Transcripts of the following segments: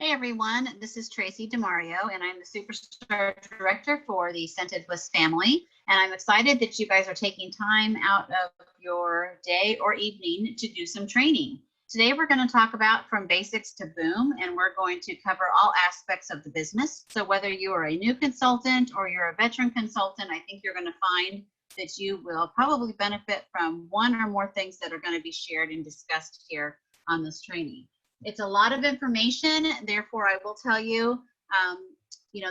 Hey everyone, this is Tracy DeMario, and I'm the Superstar Director for the Scented Bliss family. And I'm excited that you guys are taking time out of your day or evening to do some training. Today we're going to talk about from basics to boom, and we're going to cover all aspects of the business. So whether you are a new consultant or you're a veteran consultant, I think you're going to find that you will probably benefit from one or more things that are going to be shared and discussed here on this training. It's a lot of information, therefore I will tell you,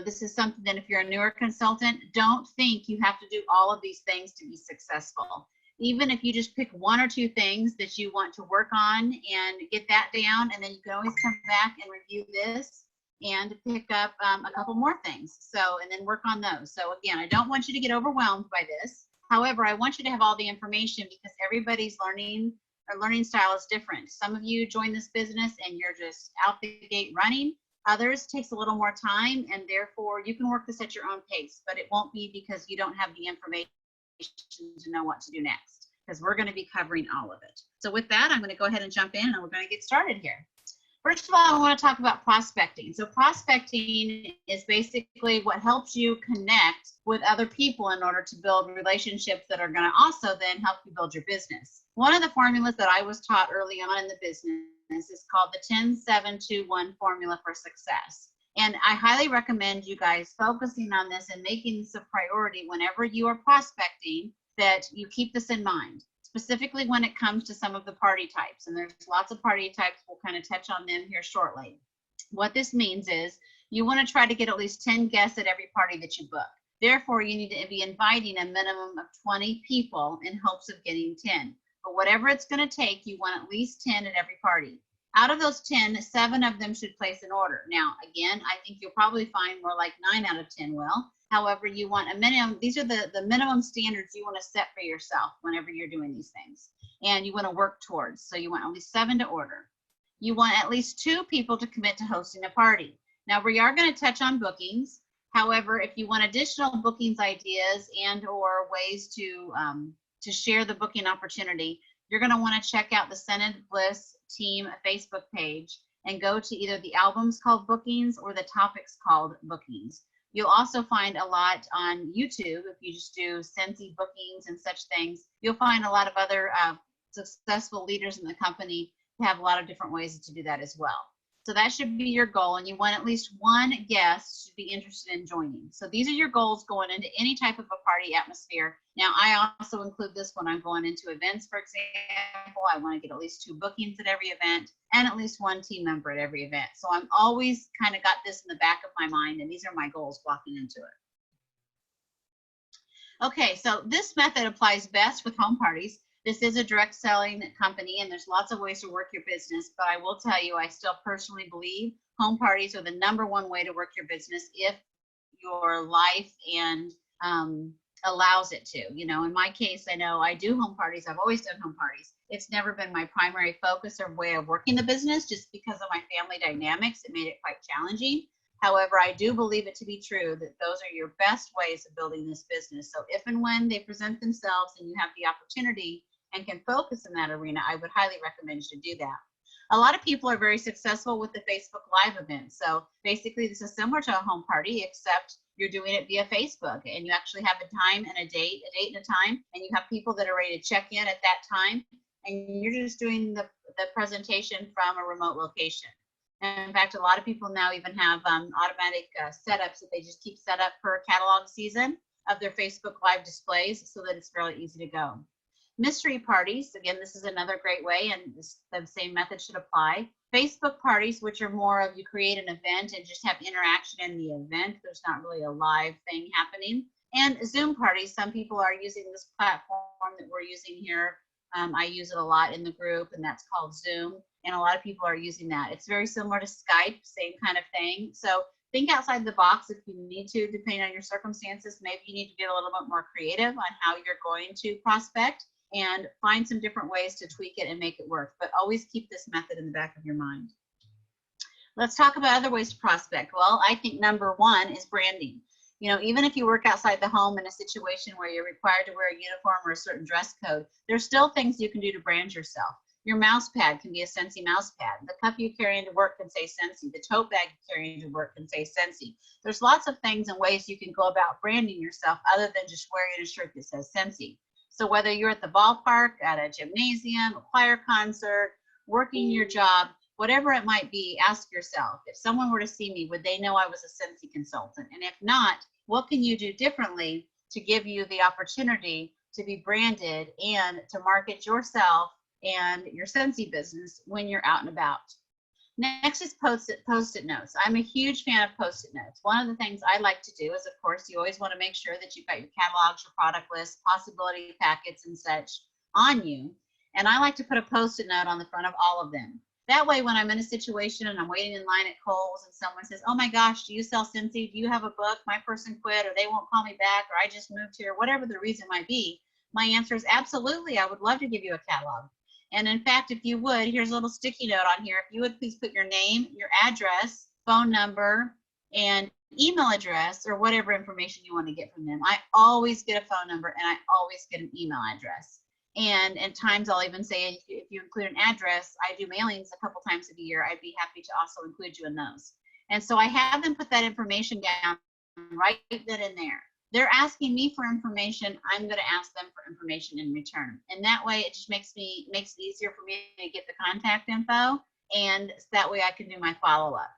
this is something that if you're a newer consultant, don't think you have to do all of these things to be successful. Even if you just pick one or two things that you want to work on and get that down, and then you can always come back and review this and pick up a couple more things. So, and then work on those. So again, I don't want you to get overwhelmed by this. However, I want you to have all the information because everybody's learning style is different. Some of you join this business and you're just out the gate running. Others takes a little more time, and therefore you can work this at your own pace, but it won't be because you don't have the information to know what to do next, because we're going to be covering all of it. So with that, I'm going to go ahead and jump in and we're going to get started here. First of all, I want to talk about prospecting. So prospecting is basically what helps you connect with other people in order to build relationships that are going to also then help you build your business. One of the formulas that I was taught early on in the business is called the 10-7-2-1 formula for success. And I highly recommend you guys focusing on this and making this a priority whenever you are prospecting, that you keep this in mind. Specifically when it comes to some of the party types, and there's lots of party types, we'll kind of touch on them here shortly. What this means is you want to try to get at least 10 guests at every party that you book. Therefore, you need to be inviting a minimum of 20 people in hopes of getting 10. But whatever it's going to take, you want at least 10 at every party. Out of those 10, 7 of them should place an order. Now, again, I think you'll probably find more like 9 out of 10 will. However, you want a minimum. These are the minimum standards you want to set for yourself whenever you're doing these things, and you want to work towards. So you want at least 7 to order. You want at least 2 people to commit to hosting a party. Now, we are going to touch on bookings. However, if you want additional bookings ideas and or ways to share the booking opportunity, you're going to want to check out the Scented Bliss team Facebook page and go to either the albums called bookings or the topics called bookings. You'll also find a lot on YouTube. If you just do Scentsy bookings and such things, you'll find a lot of other successful leaders in the company who have a lot of different ways to do that as well. So that should be your goal, and you want at least 1 guest should be interested in joining. So these are your goals going into any type of a party atmosphere. Now, I also include this when I'm going into events, for example. I want to get at least 2 bookings at every event and at least 1 team member at every event. So I'm always kind of got this in the back of my mind, and these are my goals walking into it. Okay, so this method applies best with home parties. This is a direct selling company, and there's lots of ways to work your business, but I will tell you, I still personally believe home parties are the #1 way to work your business if your life and allows it to. You know, in my case, I know I do home parties. I've always done home parties. It's never been my primary focus or way of working the business, just because of my family dynamics. It made it quite challenging. However, I do believe it to be true that those are your best ways of building this business. So if and when they present themselves and you have the opportunity and can focus in that arena, I would highly recommend you to do that. A lot of people are very successful with the Facebook Live events. So basically this is similar to a home party, except you're doing it via Facebook, and you actually have a time and a date and a time, and you have people that are ready to check in at that time, and you're just doing the presentation from a remote location. And in fact, a lot of people now even have automatic setups that they just keep set up per catalog season of their Facebook Live displays, so that it's fairly easy to go. Mystery parties, again, this is another great way, and the same method should apply. Facebook parties, which are more of you create an event and just have interaction in the event. There's not really a live thing happening. And Zoom parties, some people are using this platform that we're using here. I use it a lot in the group, and that's called Zoom. And a lot of people are using that. It's very similar to Skype, same kind of thing. So think outside the box if you need to, depending on your circumstances. Maybe you need to get a little bit more creative on how you're going to prospect, and find some different ways to tweak it and make it work. But always keep this method in the back of your mind. Let's talk about other ways to prospect. Well, I think #1 is branding. You know, even if you work outside the home in a situation where you're required to wear a uniform or a certain dress code, there's still things you can do to brand yourself. Your mouse pad can be a Scentsy mouse pad. The cup you carry into work can say Scentsy. The tote bag you carry into work can say Scentsy. There's lots of things and ways you can go about branding yourself other than just wearing a shirt that says Scentsy. So whether you're at the ballpark, at a gymnasium, a choir concert, working your job, whatever it might be, ask yourself, if someone were to see me, would they know I was a Scentsy consultant? And if not, what can you do differently to give you the opportunity to be branded and to market yourself and your Scentsy business when you're out and about? Next is post-it notes. I'm a huge fan of post-it notes. One of the things I like to do is, of course, you always want to make sure that you've got your catalogs, your product lists, possibility packets and such on you. And I like to put a post-it note on the front of all of them. That way, when I'm in a situation and I'm waiting in line at Kohl's and someone says, oh my gosh, do you sell Scentsy? Do you have a book? My person quit, or they won't call me back, or I just moved here, whatever the reason might be, my answer is absolutely, I would love to give you a catalog. And in fact, if you would, here's a little sticky note on here. If you would please put your name, your address, phone number, and email address, or whatever information you want to get from them. I always get a phone number and I always get an email address. And at times I'll even say, if you include an address, I do mailings a couple times a year. I'd be happy to also include you in those. And so I have them put that information down right then and there. They're asking me for information. I'm going to ask them for information in return. And that way it just makes it easier for me to get the contact info. And that way I can do my follow-up.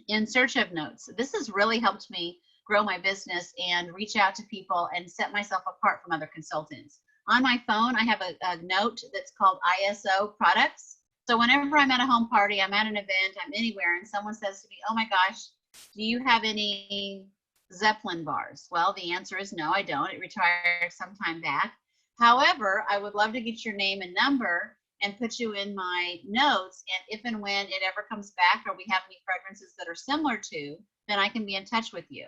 In search of notes, this has really helped me grow my business and reach out to people and set myself apart from other consultants. On my phone, I have a note that's called ISO products. So whenever I'm at a home party, I'm at an event, I'm anywhere, and someone says to me, oh my gosh, do you have any Zeppelin bars? Well, the answer is no, I don't. It retired some time back. However, I would love to get your name and number and put you in my notes. And if and when it ever comes back, or we have any fragrances that are similar to, then I can be in touch with you.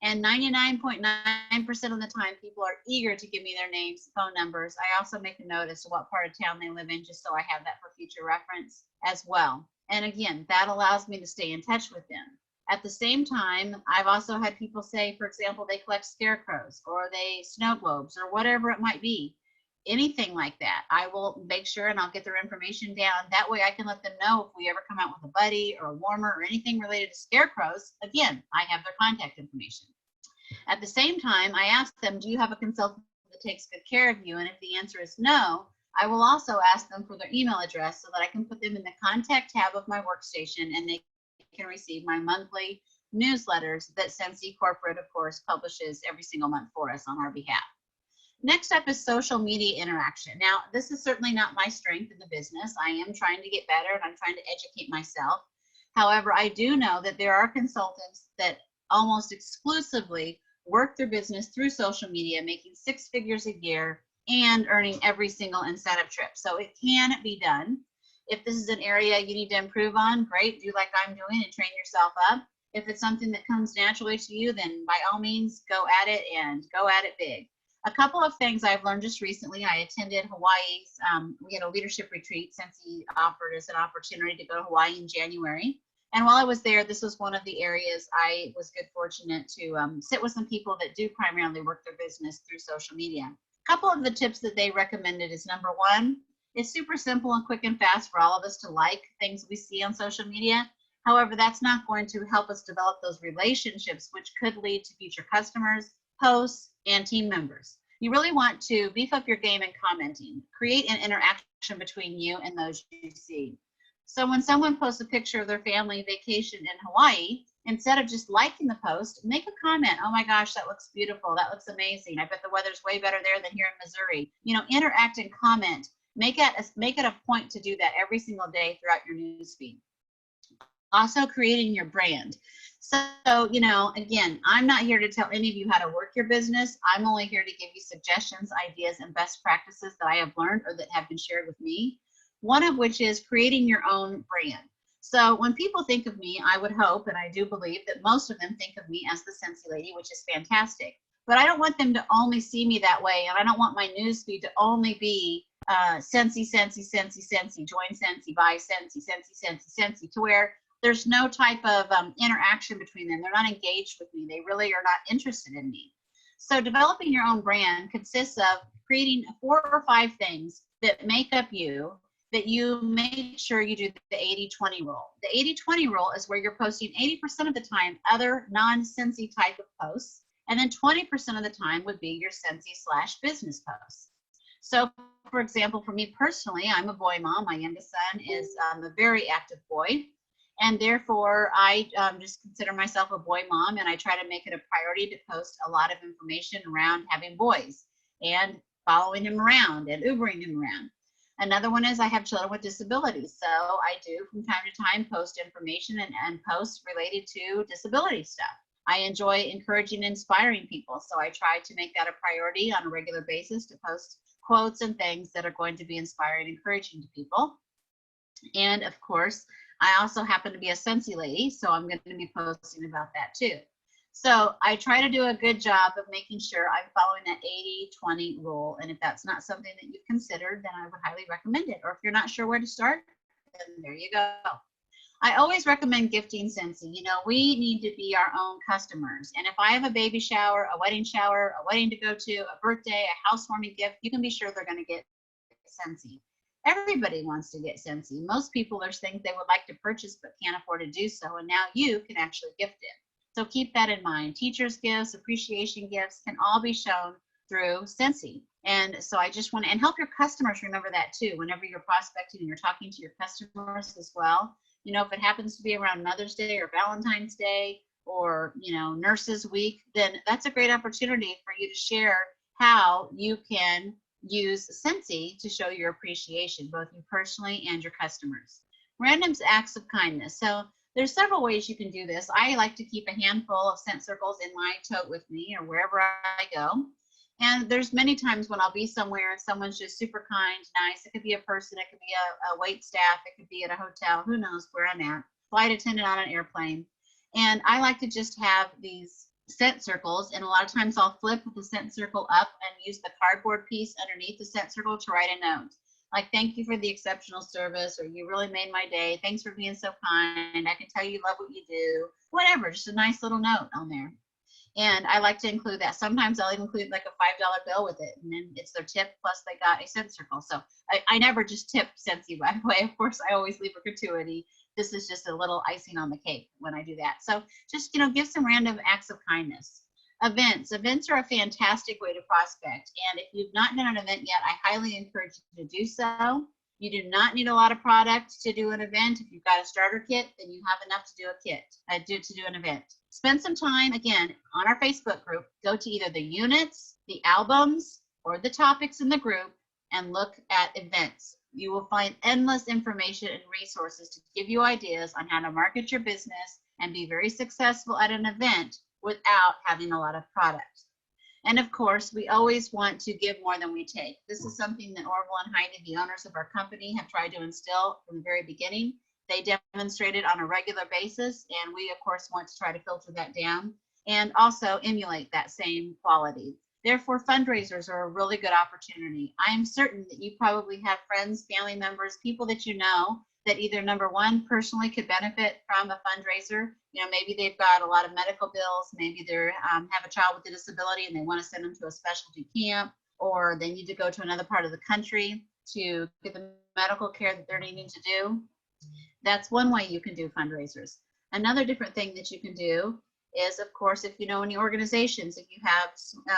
And 99.9% of the time, people are eager to give me their names, phone numbers. I also make a note as to what part of town they live in, just so I have that for future reference as well. And again, that allows me to stay in touch with them. At the same time, I've also had people say, for example, they collect scarecrows or they snow globes or whatever it might be. Anything like that, I will make sure and I'll get their information down. That way I can let them know if we ever come out with a buddy or a warmer or anything related to scarecrows. Again, I have their contact information. At the same time, I ask them, do you have a consultant that takes good care of you? And if the answer is no, I will also ask them for their email address so that I can put them in the contact tab of my workstation and they can receive my monthly newsletters that Scentsy Corporate, of course, publishes every single month for us on our behalf. Next up is social media interaction. Now, this is certainly not my strength in the business. I am trying to get better and I'm trying to educate myself. However, I do know that there are consultants that almost exclusively work their business through social media, making 6 figures a year and earning every single incentive trip. So it can be done. If this is an area you need to improve on, great, do like I'm doing and train yourself up. If it's something that comes naturally to you, then by all means, go at it and go at it big. A couple of things I've learned just recently. I attended Hawaii's, we had a leadership retreat since he offered us an opportunity to go to Hawaii in January. And while I was there, this was one of the areas I was good fortunate to sit with some people that do primarily work their business through social media. A couple of the tips that they recommended is, number one, it's super simple and quick and fast for all of us to like things we see on social media. However, that's not going to help us develop those relationships, which could lead to future customers, hosts, and team members. You really want to beef up your game in commenting. Create an interaction between you and those you see. So when someone posts a picture of their family vacation in Hawaii, instead of just liking the post, make a comment. Oh my gosh, that looks beautiful. That looks amazing. I bet the weather's way better there than here in Missouri. You know, interact and comment. Make it a point to do that every single day throughout your newsfeed. Also, creating your brand. So, you know, again, I'm not here to tell any of you how to work your business. I'm only here to give you suggestions, ideas, and best practices that I have learned or that have been shared with me. One of which is creating your own brand. So when people think of me, I would hope, and I do believe that most of them think of me as the Scentsy lady, which is fantastic. But I don't want them to only see me that way, and I don't want my newsfeed to only be Scentsy, Scentsy, Scentsy, Scentsy, join Scentsy, buy Scentsy, Scentsy, Scentsy, Scentsy, to where there's no type of interaction between them. They're not engaged with me. They really are not interested in me. So developing your own brand consists of creating 4 or 5 things that make up you that you make sure you do the 80-20 rule. The 80-20 rule is where you're posting 80% of the time other non-Scentsy type of posts, and then 20% of the time would be your Scentsy/business posts. So, for example, for me personally, I'm a boy mom. My youngest son is a very active boy, and therefore I just consider myself a boy mom, and I try to make it a priority to post a lot of information around having boys and following him around and Ubering him around. Another one is I have children with disabilities, so I do from time to time post information and posts related to disability stuff. I enjoy encouraging and inspiring people, so I try to make that a priority on a regular basis to post quotes and things that are going to be inspiring and encouraging to people. And of course, I also happen to be a Scentsy lady, so I'm going to be posting about that too. So I try to do a good job of making sure I'm following that 80-20 rule. And if that's not something that you've considered, then I would highly recommend it. Or if you're not sure where to start, then there you go. I always recommend gifting Scentsy. You know, we need to be our own customers. And if I have a baby shower, a wedding to go to, a birthday, a housewarming gift, you can be sure they're going to get Scentsy. Everybody wants to get Scentsy. Most people, there's things they would like to purchase but can't afford to do so. And now you can actually gift it. So keep that in mind. Teachers' gifts, appreciation gifts can all be shown through Scentsy. And so I just want to, and help your customers remember that too. Whenever you're prospecting and you're talking to your customers as well, you know, if it happens to be around Mother's Day or Valentine's Day or, you know, Nurses Week, then that's a great opportunity for you to share how you can use Scentsy to show your appreciation, both you personally and your customers. Random acts of kindness. So there's several ways you can do this. I like to keep a handful of scent circles in my tote with me or wherever I go. And there's many times when I'll be somewhere and someone's just super kind, nice. It could be a person, it could be a wait staff, it could be at a hotel, who knows where I'm at, flight attendant on an airplane. And I like to just have these scent circles, and a lot of times I'll flip the scent circle up and use the cardboard piece underneath the scent circle to write a note. Like, thank you for the exceptional service, or you really made my day. Thanks for being so kind. I can tell you love what you do. Whatever, just a nice little note on there. And I like to include that. Sometimes I'll even include like a $5 bill with it, and then it's their tip plus they got a scent circle. So I never just tip Scentsy, by the way. Of course, I always leave a gratuity. This is just a little icing on the cake when I do that. So just, you know, give some random acts of kindness. Events are a fantastic way to prospect. And if you've not done an event yet, I highly encourage you to do so. You do not need a lot of product to do an event. If you've got a starter kit, then you have enough to do a kit, to do an event. Spend some time, again, on our Facebook group. Go to either the units, the albums, or the topics in the group and look at events. You will find endless information and resources to give you ideas on how to market your business and be very successful at an event without having a lot of product. And of course, we always want to give more than we take. This is something that Orville and Heidi, the owners of our company, have tried to instill from the very beginning. They demonstrate it on a regular basis, and we, of course, want to try to filter that down and also emulate that same quality. Therefore, fundraisers are a really good opportunity. I am certain that you probably have friends, family members, people that you know that either, number one, personally could benefit from a fundraiser. You know, maybe they've got a lot of medical bills, maybe they have a child with a disability and they want to send them to a specialty camp, or they need to go to another part of the country to get the medical care that they're needing to do. That's one way you can do fundraisers. Another different thing that you can do is, of course, if you know any organizations, if you have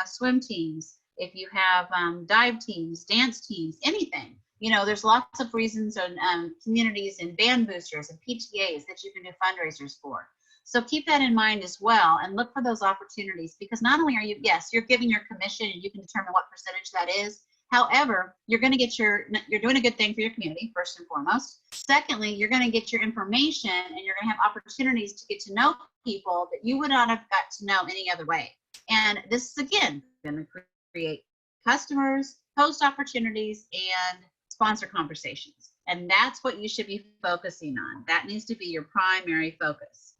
swim teams, if you have dive teams, dance teams, anything. You know, there's lots of reasons and communities and band boosters and PTAs that you can do fundraisers for. So keep that in mind as well and look for those opportunities, because not only are you, yes, you're giving your commission and you can determine what percentage that is. However, you're going to get you're doing a good thing for your community, first and foremost. Secondly, you're going to get your information and you're going to have opportunities to get to know people that you would not have got to know any other way. And this is, again, going to create customers, post opportunities, and sponsor conversations. And that's what you should be focusing on. That needs to be your primary focus.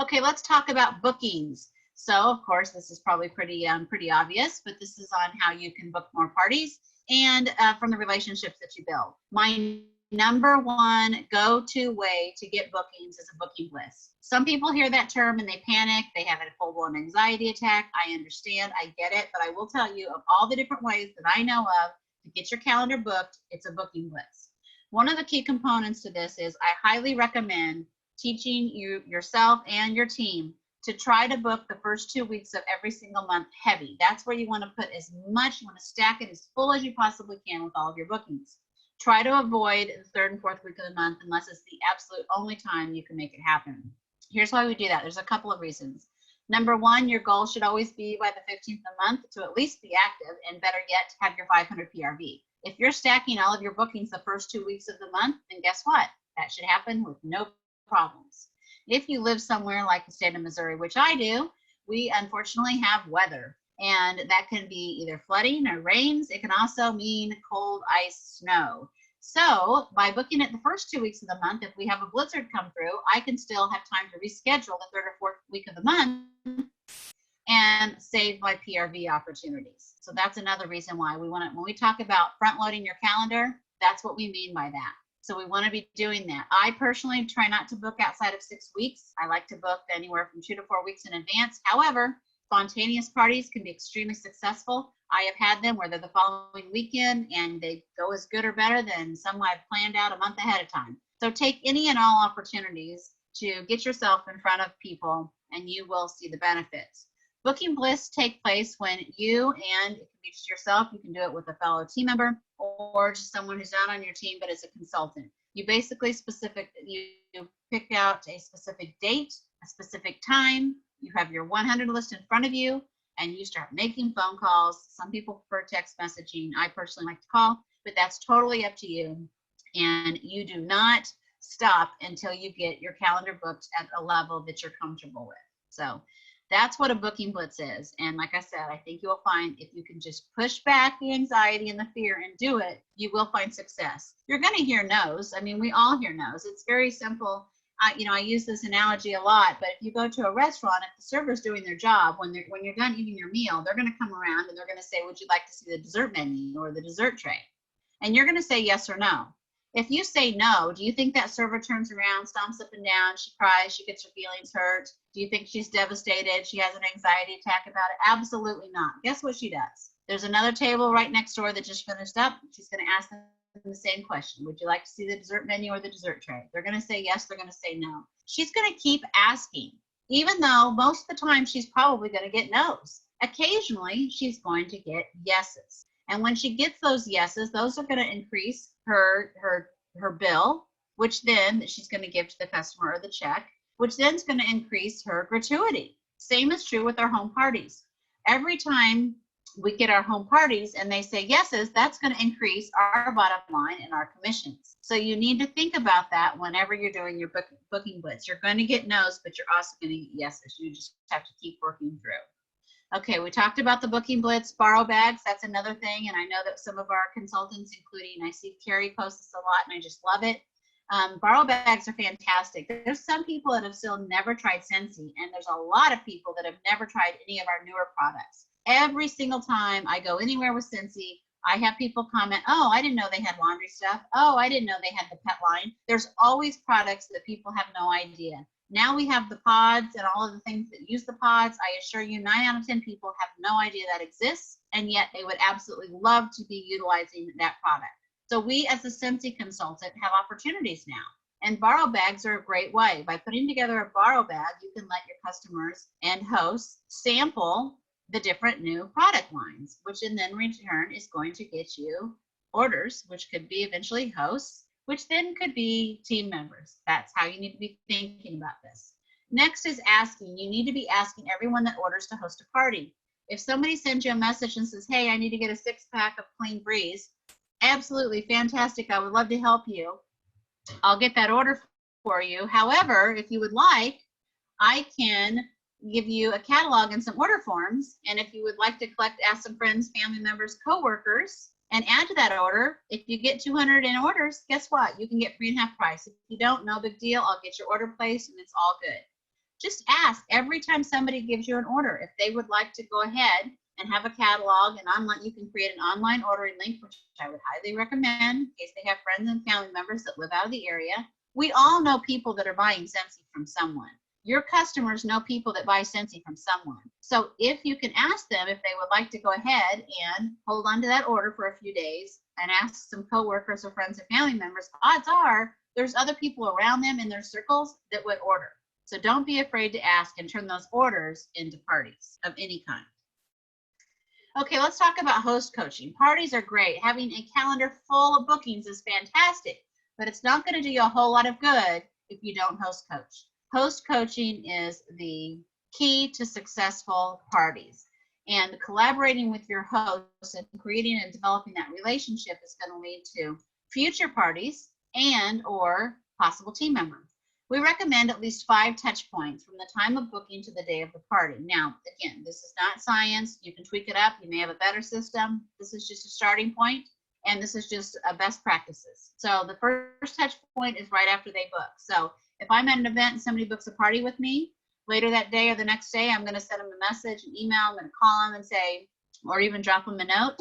Okay, let's talk about bookings. So, of course, this is probably pretty obvious, but this is on how you can book more parties and from the relationships that you build. My number one go-to way to get bookings is a booking list. Some people hear that term and they panic. They have a full-blown anxiety attack. I understand. I get it. But I will tell you, of all the different ways that I know of to get your calendar booked, it's a booking list. One of the key components to this is I highly recommend teaching yourself and your team to try to book the first 2 weeks of every single month heavy. That's where you want to put as much, you want to stack it as full as you possibly can with all of your bookings. Try to avoid the third and fourth week of the month unless it's the absolute only time you can make it happen. Here's why we do that. There's a couple of reasons. Number one, your goal should always be by the 15th of the month to at least be active, and better yet, have your 500 PRV. If you're stacking all of your bookings the first 2 weeks of the month, then guess what? That should happen with no problems. If you live somewhere like the state of Missouri, which I do, we unfortunately have weather, and that can be either flooding or rains. It can also mean cold, ice, snow. So by booking it the first 2 weeks of the month, if we have a blizzard come through, I can still have time to reschedule the third or fourth week of the month and save my PRV opportunities. So that's another reason why we want to, when we talk about front loading your calendar, that's what we mean by that. So we want to be doing that. I personally try not to book outside of 6 weeks. I like to book anywhere from 2 to 4 weeks in advance. However, spontaneous parties can be extremely successful. I have had them where they're the following weekend and they go as good or better than some I've planned out a month ahead of time. So take any and all opportunities to get yourself in front of people and you will see the benefits. Booking bliss take place when you, and it can be just yourself, you can do it with a fellow team member or just someone who's not on your team but is a consultant. You basically you pick out a specific date, a specific time, you have your 100 list in front of you, and you start making phone calls. Some people prefer text messaging. I personally like to call, but that's totally up to you. And you do not stop until you get your calendar booked at a level that you're comfortable with. So that's what a booking blitz is. And like I said, I think you'll find if you can just push back the anxiety and the fear and do it, you will find success. You're going to hear no's. I mean, we all hear no's. It's very simple. I use this analogy a lot, but if you go to a restaurant, if the server's doing their job, when you're done eating your meal, they're going to come around and they're going to say, would you like to see the dessert menu or the dessert tray? And you're going to say yes or no. If you say no, do you think that server turns around, stomps up and down, she cries, she gets her feelings hurt? Do you think she's devastated? She has an anxiety attack about it? Absolutely not. Guess what she does? There's another table right next door that just finished up. She's going to ask them the same question. Would you like to see the dessert menu or the dessert tray? They're going to say yes, they're going to say no. She's going to keep asking, even though most of the time she's probably going to get no's. Occasionally, she's going to get yeses. And when she gets those yeses, those are going to increase her bill, which then she's going to give to the customer or the check, which then is going to increase her gratuity. Same is true with our home parties. Every time we get our home parties and they say yeses, that's going to increase our bottom line and our commissions. So you need to think about that whenever you're doing your booking blitz. You're going to get no's, but you're also going to get yeses. You just have to keep working through. Okay, we talked about the booking blitz, borrow bags. That's another thing. And I know that some of our consultants, including, I see Carrie post this a lot and I just love it. Borrow bags are fantastic. There's some people that have still never tried Scentsy, and there's a lot of people that have never tried any of our newer products. Every single time I go anywhere with Scentsy, I have people comment, oh, I didn't know they had laundry stuff. Oh, I didn't know they had the pet line. There's always products that people have no idea. Now we have the pods and all of the things that use the pods. I assure you 9 out of 10 people have no idea that exists, and yet they would absolutely love to be utilizing that product. So we as a Scentsy consultant have opportunities now. And borrow bags are a great way. By putting together a borrow bag, you can let your customers and hosts sample the different new product lines, which in then return is going to get you orders, which could be eventually hosts, which then could be team members. That's how you need to be thinking about this. Next is asking. You need to be asking everyone that orders to host a party. If somebody sends you a message and says, hey, I need to get a 6-pack of Clean Breeze, absolutely fantastic. I would love to help you. I'll get that order for you. However, if you would like, I can give you a catalog and some order forms. And if you would like to ask some friends, family members, coworkers, and add to that order, if you get 200 in orders, guess what? You can get 3.5 price. If you don't, no big deal. I'll get your order placed and it's all good. Just ask every time somebody gives you an order if they would like to go ahead and have a catalog and online. You can create an online ordering link, which I would highly recommend in case they have friends and family members that live out of the area. We all know people that are buying Scentsy from someone. Your customers know people that buy Scentsy from someone. So if you can ask them if they would like to go ahead and hold on to that order for a few days and ask some coworkers or friends and family members, odds are there's other people around them in their circles that would order. So don't be afraid to ask and turn those orders into parties of any kind. Okay, let's talk about host coaching. Parties are great. Having a calendar full of bookings is fantastic, but it's not going to do you a whole lot of good if you don't host coach. Host coaching is the key to successful parties. And collaborating with your host and creating and developing that relationship is going to lead to future parties and or possible team members. We recommend at least 5 touch points from the time of booking to the day of the party. Now, again, this is not science. You can tweak it up. You may have a better system. This is just a starting point, and this is just best practices. So the first touch point is right after they book. So if I'm at an event and somebody books a party with me, later that day or the next day, I'm going to send them a message, an email. I'm going to call them and say, or even drop them a note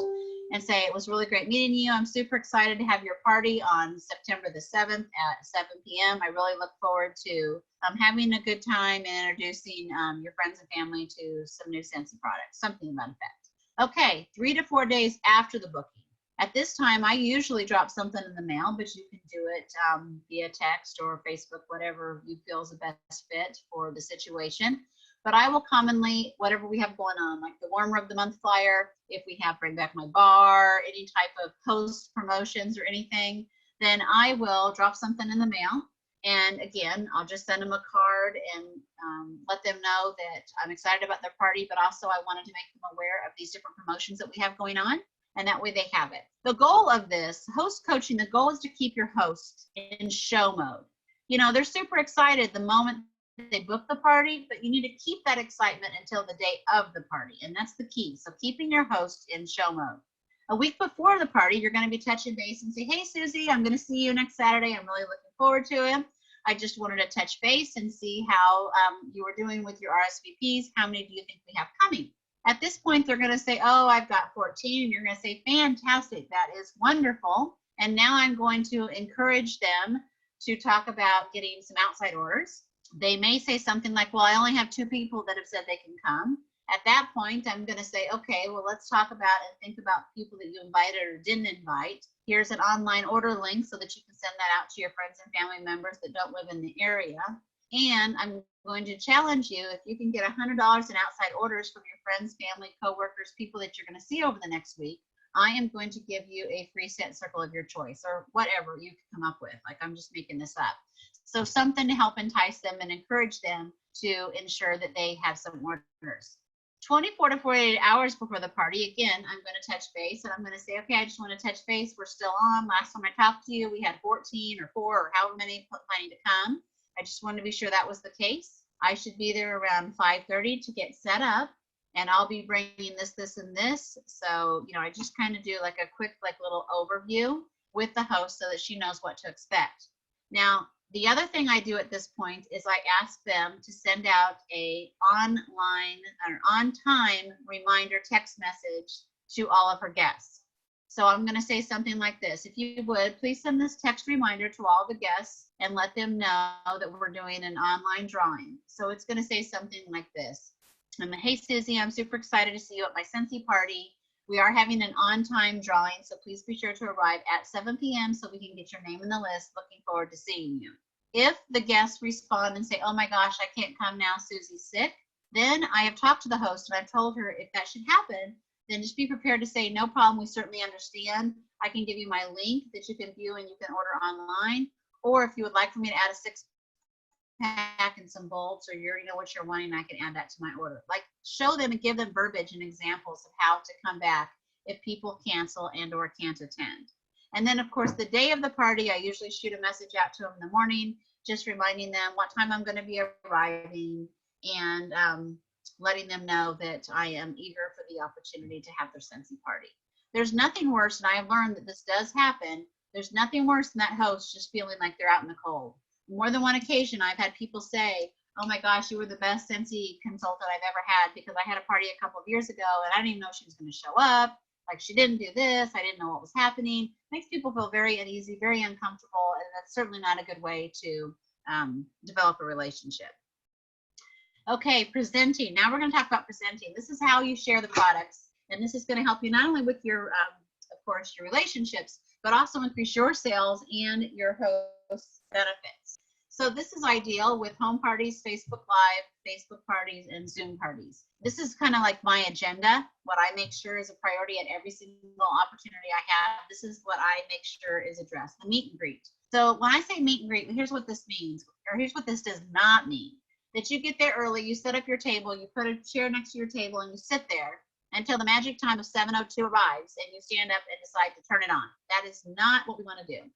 and say, it was really great meeting you. I'm super excited to have your party on September the 7th at 7 p.m. I really look forward to having a good time and introducing your friends and family to some new Scentsy products, something to that effect. Okay, 3 to 4 days after the booking. At this time, I usually drop something in the mail, but you can do it via text or Facebook, whatever you feel is the best fit for the situation. But I will commonly, whatever we have going on, like the Warmer of the Month flyer, if we have Bring Back My Bar, any type of post promotions or anything, then I will drop something in the mail. And again, I'll just send them a card and let them know that I'm excited about their party, but also I wanted to make them aware of these different promotions that we have going on. And that way they have it. The goal of this, host coaching, the goal is to keep your host in show mode. You know, they're super excited the moment they book the party, but you need to keep that excitement until the day of the party, and that's the key. So keeping your host in show mode. A week before the party, you're going to be touching base and say, hey, Susie, I'm going to see you next Saturday. I'm really looking forward to it. I just wanted to touch base and see how you were doing with your RSVPs. How many do you think we have coming? At this point, they're going to say, oh, I've got 14. And you're going to say, fantastic. That is wonderful. And now I'm going to encourage them to talk about getting some outside orders. They may say something like, well, I only have 2 people that have said they can come. At that point, I'm going to say, okay, well, let's talk about and think about people that you invited or didn't invite. Here's an online order link so that you can send that out to your friends and family members that don't live in the area. And I'm going to challenge you, if you can get $100 in outside orders from your friends, family, coworkers, people that you're going to see over the next week, I am going to give you a free scent circle of your choice, or whatever you can come up with. Like, I'm just making this up. So something to help entice them and encourage them to ensure that they have some orders. 24 to 48 hours before the party, again, I'm going to touch base and I'm going to say, okay, I just want to touch base. We're still on. Last time I talked to you, we had 14 or 4 or however many planning to come. I just wanted to be sure that was the case. I should be there around 5:30 to get set up, and I'll be bringing this, this, and this. So, you know, I just kind of do like a quick, like little overview with the host so that she knows what to expect. Now, the other thing I do at this point is I ask them to send out a online or on-time reminder text message to all of her guests. So I'm going to say something like this. If you would, please send this text reminder to all the guests and let them know that we're doing an online drawing. So it's going to say something like this. Hey, Susie, I'm super excited to see you at my Scentsy party. We are having an on-time drawing, so please be sure to arrive at 7 p.m. so we can get your name in the list. Looking forward to seeing you. If the guests respond and say, oh my gosh, I can't come now, Susie's sick, then I have talked to the host and I've told her if that should happen, then just be prepared to say, no problem, we certainly understand. I can give you my link that you can view and you can order online. Or if you would like for me to add a 6-pack and some bulbs, or you know what you're wanting, I can add that to my order. Like, show them and give them verbiage and examples of how to come back if people cancel and or can't attend. And then, of course, the day of the party, I usually shoot a message out to them in the morning, just reminding them what time I'm going to be arriving and letting them know that I am eager for the opportunity to have their Scentsy party. There's nothing worse, and I've learned that this does happen, there's nothing worse than that host just feeling like they're out in the cold. More than one occasion, I've had people say, oh my gosh, you were the best Scentsy consultant I've ever had, because I had a party a couple of years ago and I didn't even know she was going to show up. Like, she didn't do this. I didn't know what was happening. Makes people feel very uneasy, very uncomfortable, and that's certainly not a good way to develop a relationship. Okay, presenting. Now we're going to talk about presenting. This is how you share the products, and this is going to help you not only with your course, your relationships, but also increase your sales and your host's benefits. So this is ideal with home parties, Facebook Live, Facebook parties, and Zoom parties. This is kind of like my agenda, what I make sure is a priority at every single opportunity I have. This is what I make sure is addressed, the meet and greet. So when I say meet and greet, here's what this means, or here's what this does not mean. That you get there early, you set up your table, you put a chair next to your table, and you sit there until the magic time of 7:02 arrives, and you stand up and decide to turn it on. That is not what we want to do.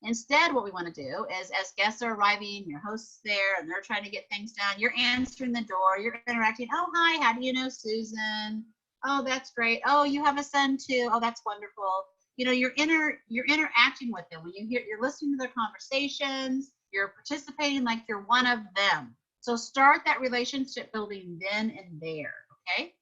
Instead, what we want to do is, as guests are arriving, your host's there, and they're trying to get things done, you're answering the door, you're interacting. Oh, hi, how do you know Susan? Oh, that's great. Oh, you have a son too. Oh, that's wonderful. You know, you're interacting with them. When you're listening to their conversations, you're participating like you're one of them. So start that relationship building then and there, okay?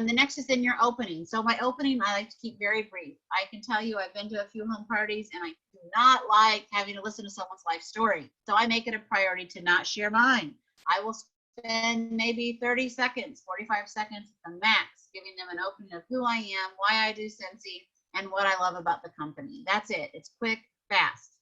The next is in your opening. So my opening, I like to keep very brief. I can tell you I've been to a few home parties and I do not like having to listen to someone's life story. So I make it a priority to not share mine. I will spend maybe 30 seconds, 45 seconds at the max, giving them an opening of who I am, why I do Scentsy, and what I love about the company. That's it. It's quick, fast.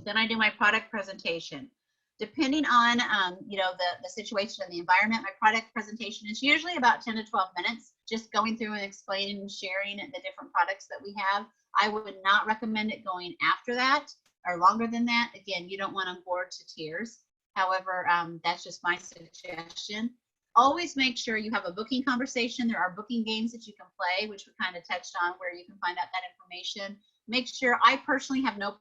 Then I do my product presentation. Depending on the situation and the environment, my product presentation is usually about 10 to 12 minutes, just going through and explaining and sharing the different products that we have. I would not recommend it going after that or longer than that. Again, you don't want to bore to tears. However, that's just my suggestion. Always make sure you have a booking conversation. There are booking games that you can play, which we kind of touched on, where you can find out that information. Make sure, I personally have no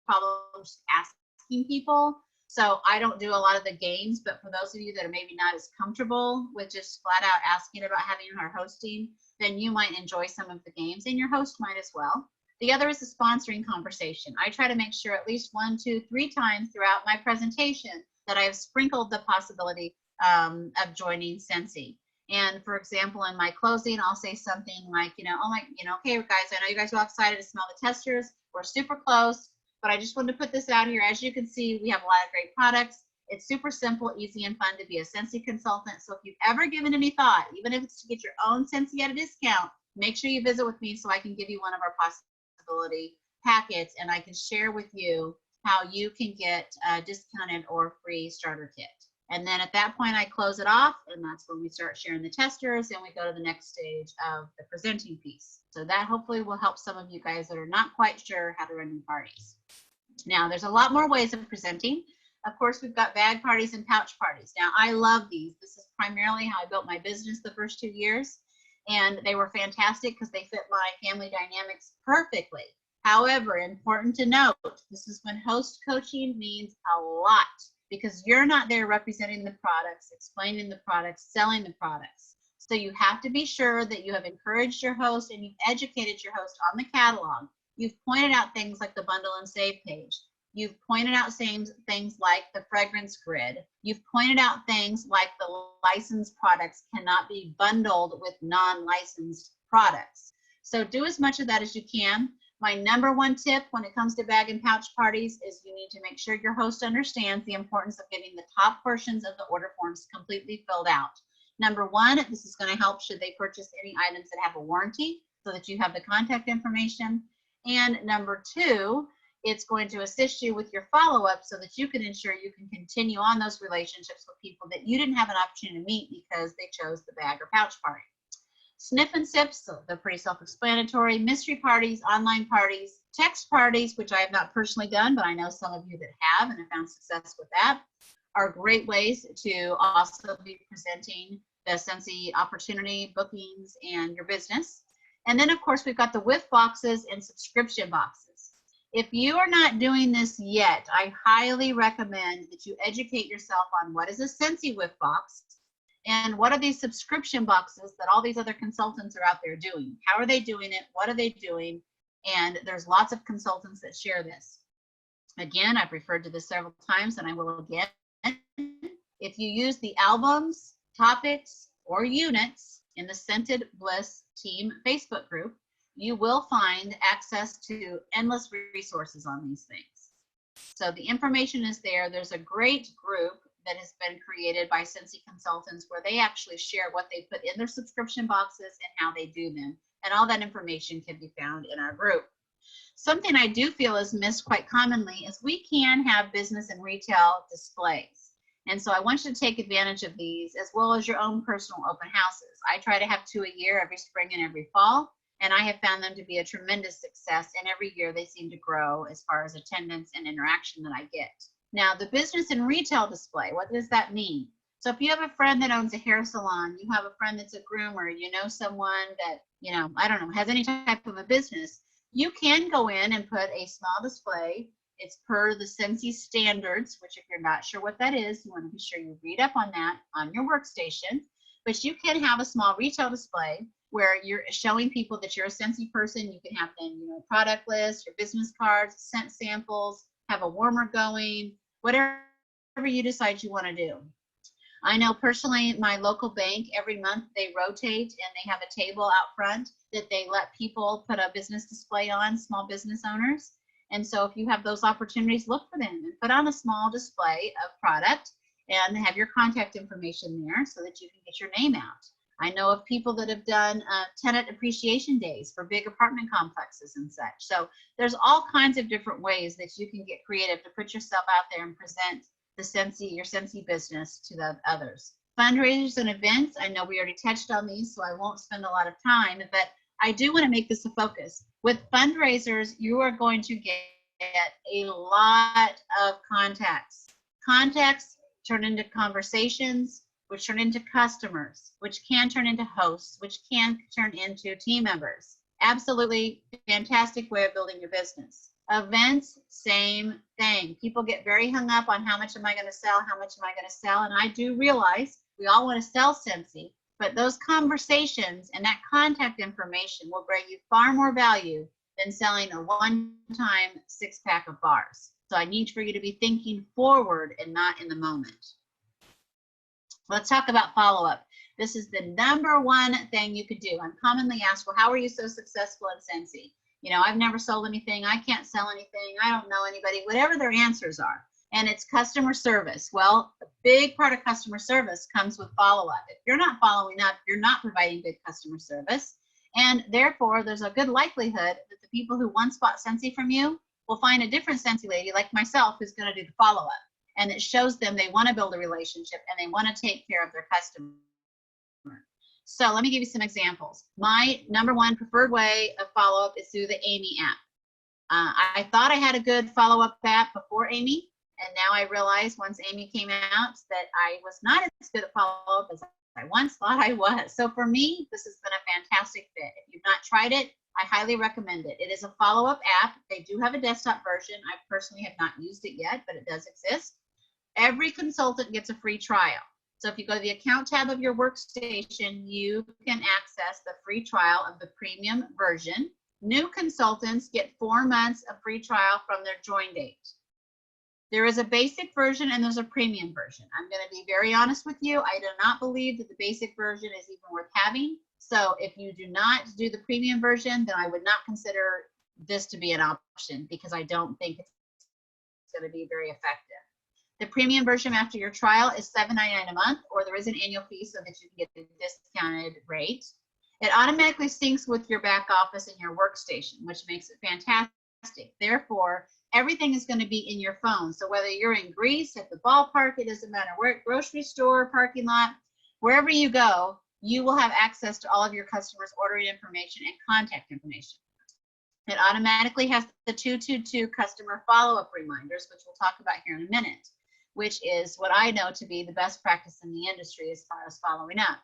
problems asking people. So I don't do a lot of the games, but for those of you that are maybe not as comfortable with just flat out asking about having her hosting, then you might enjoy some of the games, and your host might as well. The other is the sponsoring conversation. I try to make sure at least 1, 2, 3 times throughout my presentation that I have sprinkled the possibility of joining Scentsy. And for example, in my closing, I'll say something like, okay, guys, I know you guys are all excited to smell the testers. We're super close. But I just wanted to put this out here. As you can see, we have a lot of great products. It's super simple, easy, and fun to be a Scentsy consultant. So if you've ever given any thought, even if it's to get your own Scentsy at a discount, make sure you visit with me so I can give you one of our possibility packets, and I can share with you how you can get a discounted or free starter kit. And then at that point, I close it off, and that's when we start sharing the testers, and we go to the next stage of the presenting piece. So that hopefully will help some of you guys that are not quite sure how to run your parties. Now, there's a lot more ways of presenting. Of course, we've got bag parties and pouch parties. Now, I love these. This is primarily how I built my business the first 2 years, and they were fantastic because they fit my family dynamics perfectly. However, important to note, this is when host coaching means a lot, because you're not there representing the products, explaining the products, selling the products. So you have to be sure that you have encouraged your host and you've educated your host on the catalog. You've pointed out things like the bundle and save page. You've pointed out things like the fragrance grid. You've pointed out things like the licensed products cannot be bundled with non-licensed products. So do as much of that as you can. My number one tip when it comes to bag and pouch parties is you need to make sure your host understands the importance of getting the top portions of the order forms completely filled out. Number one, this is going to help should they purchase any items that have a warranty so that you have the contact information. And number two, it's going to assist you with your follow-up so that you can ensure you can continue on those relationships with people that you didn't have an opportunity to meet because they chose the bag or pouch party. Sniff and sips, so they're pretty self-explanatory. Mystery parties, online parties, text parties, which I have not personally done, but I know some of you that have and have found success with that, are great ways to also be presenting the Scentsy opportunity, bookings, and your business. And then, of course, we've got the whiff boxes and subscription boxes. If you are not doing this yet, I highly recommend that you educate yourself on what is a Scentsy whiff box and what are these subscription boxes that all these other consultants are out there doing. How are they doing it? What are they doing? And there's lots of consultants that share this. Again, I've referred to this several times, and I will again. If you use the albums, topics, or units in the Scented Bliss Team Facebook group, you will find access to endless resources on these things. So the information is there. There's a great group that has been created by Scentsy consultants where they actually share what they put in their subscription boxes and how they do them. And all that information can be found in our group. Something I do feel is missed quite commonly is we can have business and retail displays. And so I want you to take advantage of these as well as your own personal open houses. I try to have 2 a year, every spring and every fall, and I have found them to be a tremendous success, and every year they seem to grow as far as attendance and interaction that I get. Now, the business and retail display, what does that mean? So if you have a friend that owns a hair salon, you have a friend that's a groomer, you know someone that, I don't know, has any type of a business, you can go in and put a small display. It's per the Scentsy standards, which if you're not sure what that is, you want to be sure you read up on that on your workstation. But you can have a small retail display where you're showing people that you're a Scentsy person. You can have them, product list, your business cards, scent samples, have a warmer going, whatever you decide you want to do. I know personally my local bank, every month they rotate and they have a table out front that they let people put a business display on, small business owners. And so if you have those opportunities, look for them and put on a small display of product and have your contact information there so that you can get your name out. I know of people that have done tenant appreciation days for big apartment complexes and such. So there's all kinds of different ways that you can get creative to put yourself out there and present your Scentsy business to the others. Fundraisers and events, I know we already touched on these, so I won't spend a lot of time, but I do want to make this a focus. With fundraisers, you are going to get a lot of contacts. Contacts turn into conversations, which turn into customers, which can turn into hosts, which can turn into team members. Absolutely fantastic way of building your business. Events, same thing. People get very hung up on how much am I going to sell, how much am I going to sell, and I do realize we all want to sell Scentsy, but those conversations and that contact information will bring you far more value than selling a one-time 6-pack of bars. So I need for you to be thinking forward and not in the moment. Let's talk about follow-up. This is the #1 thing you could do. I'm commonly asked, well, how are you so successful in Scentsy? I've never sold anything. I can't sell anything. I don't know anybody, whatever their answers are. And it's customer service. Well, a big part of customer service comes with follow-up. If you're not following up, you're not providing good customer service. And therefore, there's a good likelihood that the people who once bought Scentsy from you will find a different Scentsy lady like myself who's going to do the follow-up. And it shows them they want to build a relationship and they want to take care of their customer. So let me give you some examples. My #1 preferred way of follow-up is through the Amy app. I thought I had a good follow-up app before Amy, and now I realize once Amy came out that I was not as good at follow-up as I once thought I was. So for me, this has been a fantastic fit. If you've not tried it, I highly recommend it. It is a follow-up app. They do have a desktop version. I personally have not used it yet, but it does exist. Every consultant gets a free trial. So if you go to the account tab of your workstation, you can access the free trial of the premium version. New consultants get 4 months of free trial from their join date. There is a basic version and there's a premium version. I'm going to be very honest with you. I do not believe that the basic version is even worth having. So if you do not do the premium version, then I would not consider this to be an option because I don't think it's going to be very effective. The premium version after your trial is $7.99 a month, or there is an annual fee so that you can get the discounted rate. It automatically syncs with your back office and your workstation, which makes it fantastic. Therefore, everything is going to be in your phone. So whether you're in Greece, at the ballpark, it doesn't matter where, grocery store, parking lot, wherever you go, you will have access to all of your customers' ordering information and contact information. It automatically has the 222 customer follow-up reminders, which we'll talk about here in a minute, which is what I know to be the best practice in the industry as far as following up.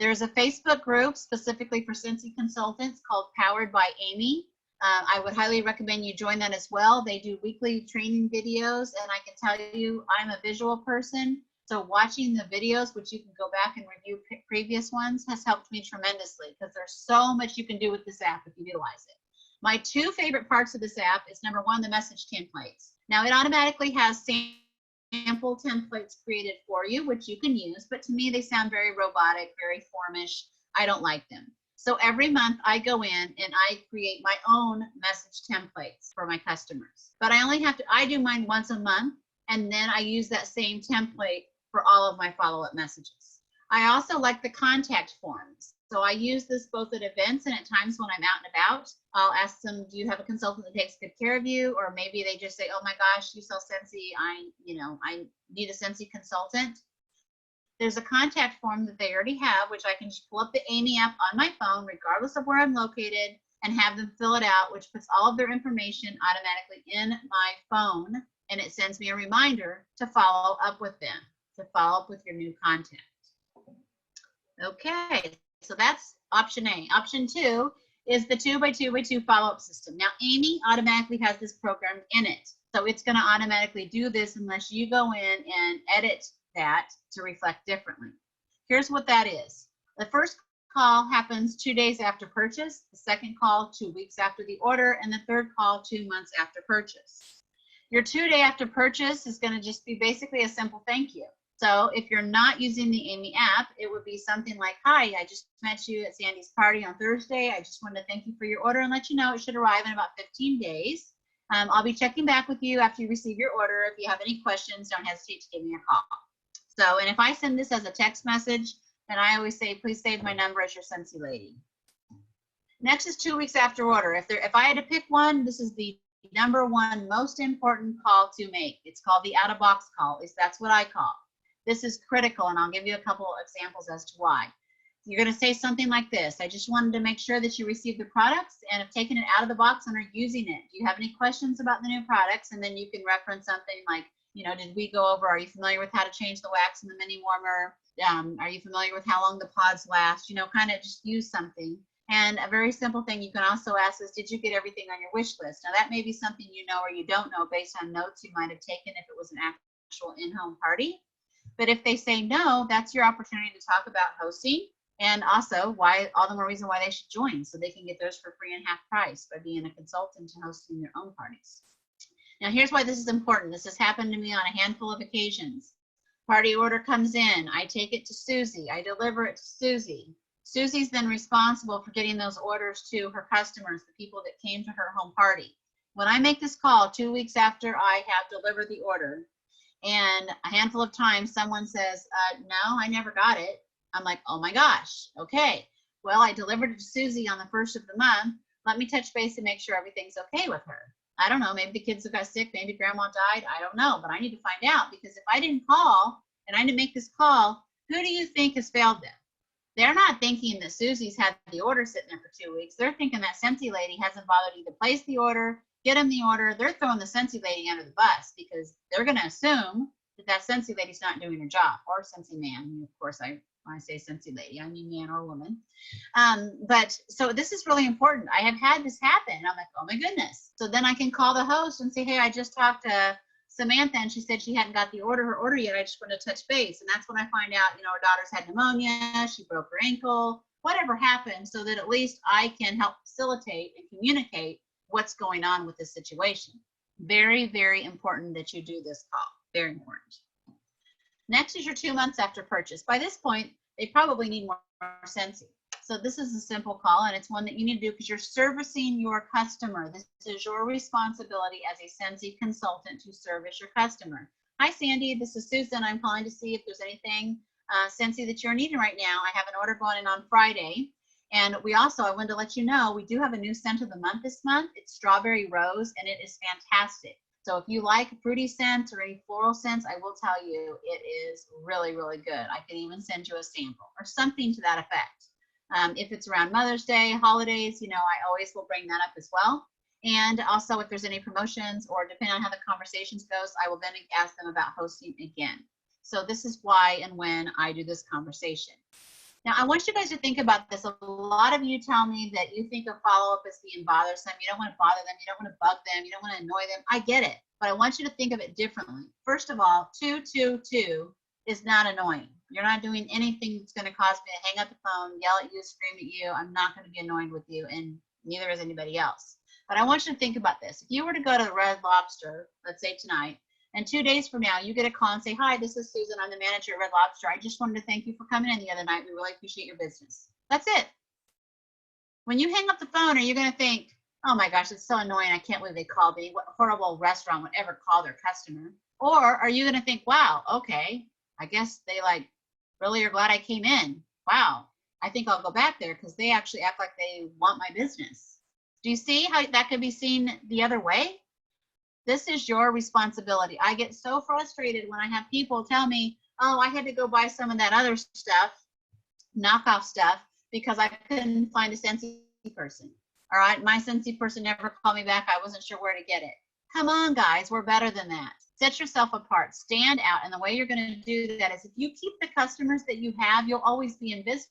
There's a Facebook group specifically for Scentsy consultants called Powered by Amy. I would highly recommend you join that as well. They do weekly training videos, and I can tell you I'm a visual person, so watching the videos, which you can go back and review previous ones, has helped me tremendously because there's so much you can do with this app if you utilize it. My 2 favorite parts of this app is #1, the message templates. Now it automatically has sample templates created for you, which you can use, but to me they sound very robotic, very formish. I don't like them. So every month I go in and I create my own message templates for my customers. But I do mine once a month, and then I use that same template for all of my follow-up messages. I also like the contact forms. So I use this both at events and at times when I'm out and about. I'll ask them, do you have a consultant that takes good care of you? Or maybe they just say, oh my gosh, you sell Scentsy. I need a Scentsy consultant. There's a contact form that they already have, which I can just pull up the Amy app on my phone, regardless of where I'm located, and have them fill it out, which puts all of their information automatically in my phone. And it sends me a reminder to follow up with them, to follow up with your new contact. Okay, so that's option A. Option 2 is the 2x2x2 follow-up system. Now, Amy automatically has this programmed in it. So it's going to automatically do this unless you go in and edit that to reflect differently. Here's what that is. The first call happens 2 days after purchase, the second call 2 weeks after the order, and the third call 2 months after purchase. Your 2 day after purchase is going to just be basically a simple thank you. So if you're not using the Amy app, it would be something like, hi, I just met you at Sandy's party on Thursday. I just wanted to thank you for your order and let you know it should arrive in about 15 days. I'll be checking back with you after you receive your order. If you have any questions, don't hesitate to give me a call. So, and if I send this as a text message, then I always say, please save my number as your Scentsy lady. Next is 2 weeks after order. If I had to pick one, this is the #1 most important call to make. It's called the out-of-box call. At least that's what I call. This is critical, and I'll give you a couple of examples as to why. You're going to say something like this. I just wanted to make sure that you received the products and have taken it out of the box and are using it. Do you have any questions about the new products? And then you can reference something like, did we go over, are you familiar with how to change the wax in the mini warmer? Are you familiar with how long the pods last? Kind of just use something. And a very simple thing you can also ask is, did you get everything on your wish list? Now that may be something you know or you don't know based on notes you might have taken if it was an actual in-home party. But if they say no, that's your opportunity to talk about hosting and also why, all the more reason why they should join, so they can get theirs for free and half price by being a consultant and hosting their own parties. Now here's why this is important. This has happened to me on a handful of occasions. Party order comes in, I take it to Susie, I deliver it to Susie. Susie's then responsible for getting those orders to her customers, the people that came to her home party. When I make this call 2 weeks after I have delivered the order, and a handful of times someone says, no, I never got it. I'm like, oh my gosh, okay. Well, I delivered it to Susie on the 1st of the month. Let me touch base and make sure everything's okay with her. I don't know, maybe the kids got sick, maybe grandma died, I don't know, but I need to find out, because if I didn't call and I didn't make this call, who do you think has failed them? They're not thinking that Susie's had the order sitting there for 2 weeks. They're thinking that Scentsy lady hasn't bothered to either place the order, get them the order. They're throwing the Scentsy lady under the bus because they're going to assume that Scentsy lady's not doing her job, or Scentsy man. Of course, when I say Scentsy lady, I mean man or woman. But so this is really important. I have had this happen. And I'm like, oh my goodness. So then I can call the host and say, hey, I just talked to Samantha and she said she hadn't got her order yet. I just wanted to touch base. And that's when I find out, her daughter's had pneumonia, she broke her ankle, whatever happened, so that at least I can help facilitate and communicate what's going on with the situation. Very, very important that you do this call. Very important. Next is your 2 months after purchase. By this point, they probably need more Scentsy. So this is a simple call, and it's one that you need to do because you're servicing your customer. This is your responsibility as a Scentsy consultant to service your customer. Hi, Sandy. This is Susan. I'm calling to see if there's anything Scentsy that you're needing right now. I have an order going in on Friday. And I wanted to let you know, we do have a new scent of the month this month. It's Strawberry Rose, and it is fantastic. So if you like fruity scents or any floral scents, I will tell you it is really, really good. I can even send you a sample or something to that effect. If it's around Mother's Day, holidays, I always will bring that up as well. And also if there's any promotions or depending on how the conversations goes, I will then ask them about hosting again. So this is why and when I do this conversation. Now, I want you guys to think about this. A lot of you tell me that you think of follow-up as being bothersome. You don't want to bother them. You don't want to bug them. You don't want to annoy them. I get it, but I want you to think of it differently. First of all, 222 is not annoying. You're not doing anything that's going to cause me to hang up the phone, yell at you, scream at you. I'm not going to be annoyed with you, and neither is anybody else. But I want you to think about this. If you were to go to the Red Lobster, let's say tonight, and 2 days from now, you get a call and say, hi, this is Susan. I'm the manager at Red Lobster. I just wanted to thank you for coming in the other night. We really appreciate your business. That's it. When you hang up the phone, are you going to think, oh my gosh, it's so annoying. I can't believe they called me. What horrible restaurant would ever call their customer? Or are you going to think, wow, okay, I guess they really are glad I came in. Wow, I think I'll go back there because they actually act like they want my business. Do you see how that could be seen the other way? This is your responsibility. I get so frustrated when I have people tell me, oh, I had to go buy some of that other stuff, knockoff stuff, because I couldn't find a Scentsy person. All right, my Scentsy person never called me back. I wasn't sure where to get it. Come on, guys, we're better than that. Set yourself apart, stand out, and the way you're going to do that is if you keep the customers that you have, you'll always be in business.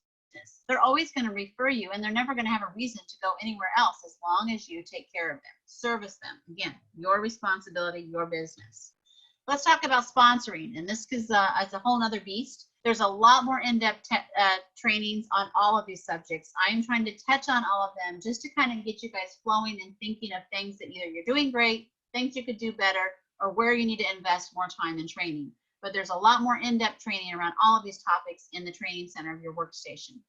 They're always going to refer you, and they're never going to have a reason to go anywhere else as long as you take care of them, service them. Again, your responsibility, your business. Let's talk about sponsoring, and this is a whole nother beast. There's a lot more in-depth trainings on all of these subjects. I'm trying to touch on all of them just to kind of get you guys flowing and thinking of things that either you're doing great, things you could do better, or where you need to invest more time in training. But there's a lot more in-depth training around all of these topics in the training center of your workstation.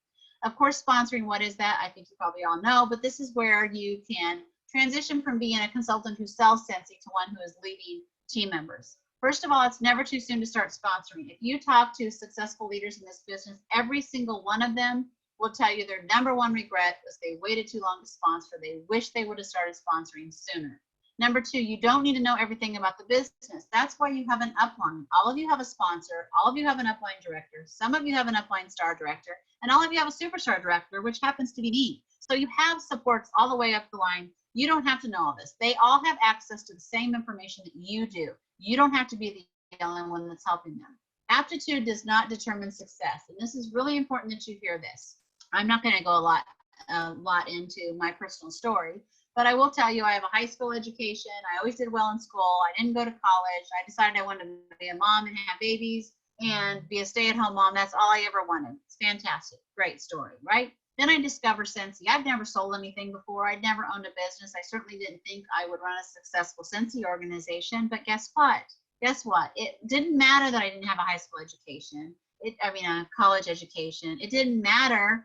Of course, sponsoring, what is that? I think you probably all know, but this is where you can transition from being a consultant who sells Scentsy to one who is leading team members. First of all, it's never too soon to start sponsoring. If you talk to successful leaders in this business, every single one of them will tell you their number one regret was they waited too long to sponsor. They wish they would have started sponsoring sooner. Number two, you don't need to know everything about the business. That's why you have an upline. All of you have a sponsor. All of you have an upline director. Some of you have an upline star director. And all of you have a superstar director, which happens to be me. So you have supports all the way up the line. You don't have to know all this. They all have access to the same information that you do. You don't have to be the only one that's helping them. Aptitude does not determine success. And this is really important that you hear this. I'm not going to go a lot into my personal story, but I will tell you I have a high school education. I always did well in school. I didn't go to college. I decided I wanted to be a mom and have babies and be a stay-at-home mom. That's all I ever wanted. It's fantastic. Great story, right? Then I discovered Scentsy. I've never sold anything before. I'd never owned a business. I certainly didn't think I would run a successful Scentsy organization. But guess what? Guess what? It didn't matter that I didn't have a high school education. A college education. It didn't matter,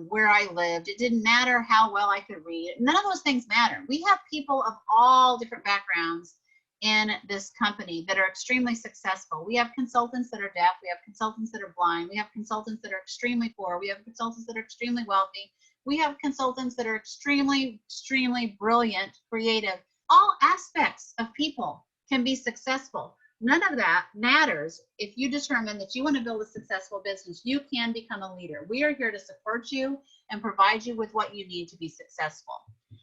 where I lived. It didn't matter how well I could read. None of those things matter. We have people of all different backgrounds in this company that are extremely successful. We have consultants that are deaf. We have consultants that are blind. We have consultants that are extremely poor. We have consultants that are extremely wealthy. We have consultants that are extremely, extremely brilliant, creative. All aspects of people can be successful. None of that matters if you determine that you want to build a successful business. You can become a leader. We are here to support you and provide you with what you need to be successful.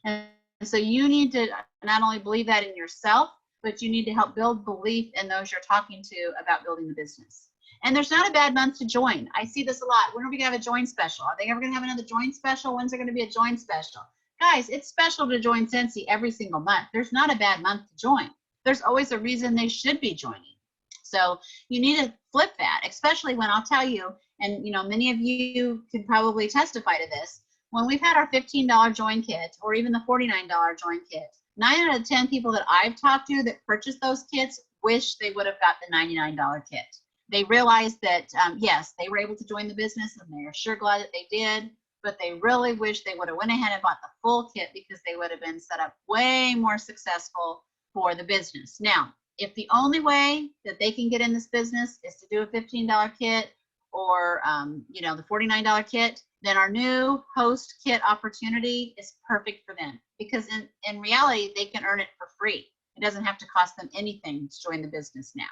And so you need to not only believe that in yourself, but you need to help build belief in those you're talking to about building the business. And there's not a bad month to join. I see this a lot. When are we going to have a join special? Are they ever going to have another join special? When's there going to be a join special? Guys, it's special to join Scentsy every single month. There's not a bad month to join. There's always a reason they should be joining. So you need to flip that, especially when I'll tell you, and many of you could probably testify to this, when we've had our $15 join kit or even the $49 join kit, 9 out of 10 people that I've talked to that purchased those kits wish they would have got the $99 kit. They realized that, yes, they were able to join the business and they're sure glad that they did, but they really wish they would have went ahead and bought the full kit because they would have been set up way more successful for the business. Now, if the only way that they can get in this business is to do a $15 kit or, the $49 kit, then our new host kit opportunity is perfect for them because in reality, they can earn it for free. It doesn't have to cost them anything to join the business now.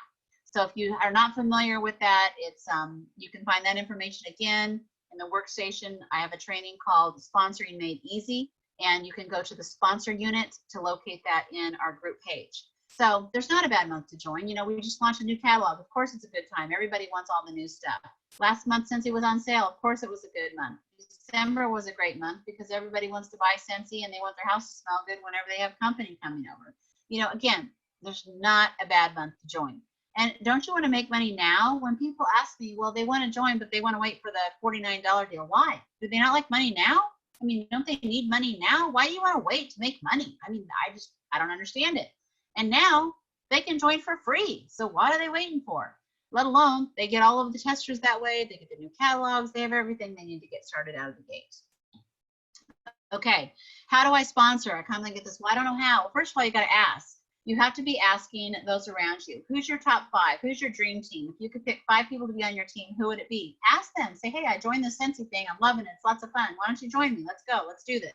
So if you are not familiar with that, it's you can find that information again in the workstation. I have a training called Sponsoring Made Easy, and you can go to the sponsor unit to locate that in our group page. So there's not a bad month to join. We just launched a new catalog. Of course, it's a good time. Everybody wants all the new stuff. Last month, Scentsy was on sale. Of course, it was a good month. December was a great month because everybody wants to buy Scentsy and they want their house to smell good whenever they have company coming over. Again, there's not a bad month to join. And don't you want to make money now? When people ask me, well, they want to join, but they want to wait for the $49 deal. Why? Do they not like money now? Don't they need money now? Why do you want to wait to make money? I don't understand it. And now they can join for free. So what are they waiting for? Let alone they get all of the testers that way. They get the new catalogs. They have everything they need to get started out of the gate. Okay, how do I sponsor? I kind of get this. Well, I don't know how. First of all, you got to ask. You have to be asking those around you, who's your top 5? Who's your dream team? If you could pick 5 people to be on your team, who would it be? Ask them. Say, hey, I joined this Scentsy thing. I'm loving it. It's lots of fun. Why don't you join me? Let's go. Let's do this.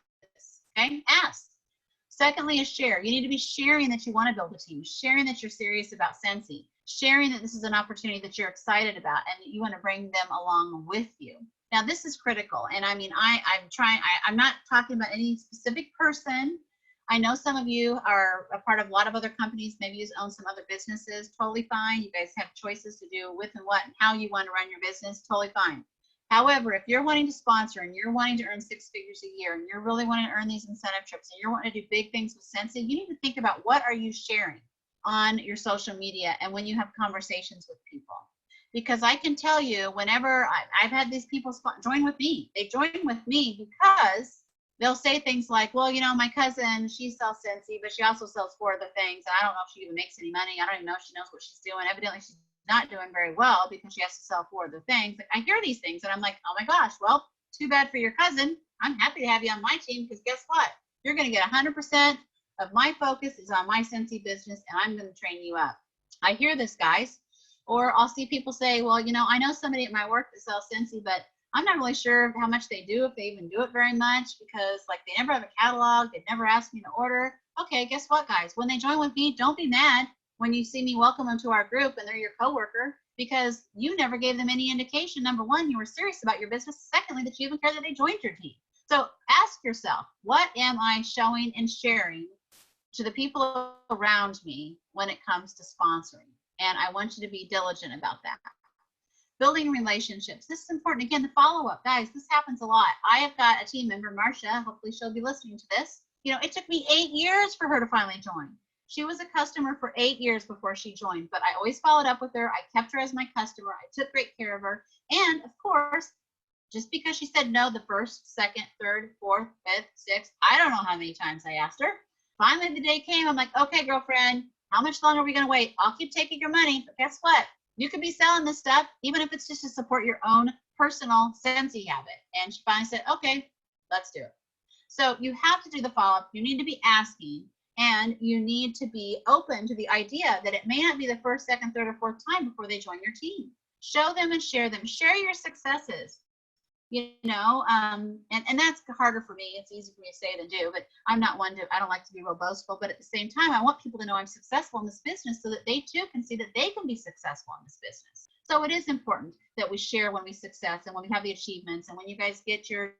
Okay? Ask. Secondly is share. You need to be sharing that you want to build a team, sharing that you're serious about Scentsy, sharing that this is an opportunity that you're excited about and that you want to bring them along with you. Now, this is critical. And I mean, I'm not talking about any specific person. I know some of you are a part of a lot of other companies. Maybe you own some other businesses. Totally fine. You guys have choices to do with and what and how you want to run your business. Totally fine. However, if you're wanting to sponsor and you're wanting to earn 6 figures a year and you're really wanting to earn these incentive trips and you're wanting to do big things with Scentsy, you need to think about what are you sharing on your social media and when you have conversations with people. Because I can tell you, whenever I've had these people join with me, they join with me because they'll say things like, well, you know, my cousin, she sells Scentsy, but she also sells 4 other things. I don't know if she even makes any money. I don't even know if she knows what she's doing. Evidently, she's not doing very well because she has to sell 4 other things. Like, I hear these things and I'm like, oh my gosh, well, too bad for your cousin. I'm happy to have you on my team because guess what? You're going to get 100% of my focus is on my Scentsy business and I'm going to train you up. I hear this, guys. Or I'll see people say, well, you know, I know somebody at my work that sells Scentsy, but I'm not really sure how much they do, if they even do it very much, because like they never have a catalog, they never ask me to order. Okay, guess what, guys? When they join with me, don't be mad when you see me welcome them to our group and they're your coworker, because you never gave them any indication. Number one, you were serious about your business. Secondly, that you even care that they joined your team. So ask yourself, what am I showing and sharing to the people around me when it comes to sponsoring? And I want you to be diligent about that. Building relationships. This is important. Again, the follow-up. Guys, this happens a lot. I have got a team member, Marcia. Hopefully she'll be listening to this. You know, it took me 8 years for her to finally join. She was a customer for 8 years before she joined, but I always followed up with her. I kept her as my customer. I took great care of her. And of course, just because she said no the first, second, third, fourth, fifth, sixth, I don't know how many times I asked her. Finally, the day came. I'm like, okay, girlfriend, how much longer are we going to wait? I'll keep taking your money, but guess what? You could be selling this stuff, even if it's just to support your own personal Scentsy habit. And she finally said, okay, let's do it. So you have to do the follow-up. You need to be asking, and you need to be open to the idea that it may not be the first, second, third, or fourth time before they join your team. Show them and share them. Share your successes. You know, and that's harder for me. It's easy for me to say than do, but I'm not one to, I don't like to be real boastful, but at the same time, I want people to know I'm successful in this business so that they too can see that they can be successful in this business. So it is important that we share when we success and when we have the achievements and when you guys get your,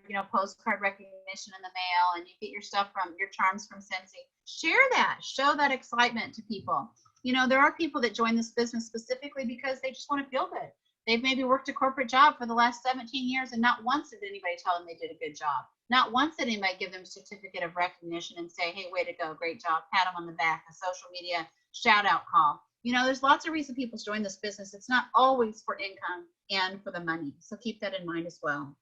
you know, postcard recognition in the mail and you get your stuff from your charms from Scentsy. Share that, show that excitement to people. You know, there are people that join this business specifically because they just want to feel good. They've maybe worked a corporate job for the last 17 years and not once did anybody tell them they did a good job. Not once did anybody give them a certificate of recognition and say, hey, way to go, great job, pat them on the back, a social media shout out call. You know, there's lots of reasons people join this business. It's not always for income and for the money. So keep that in mind as well.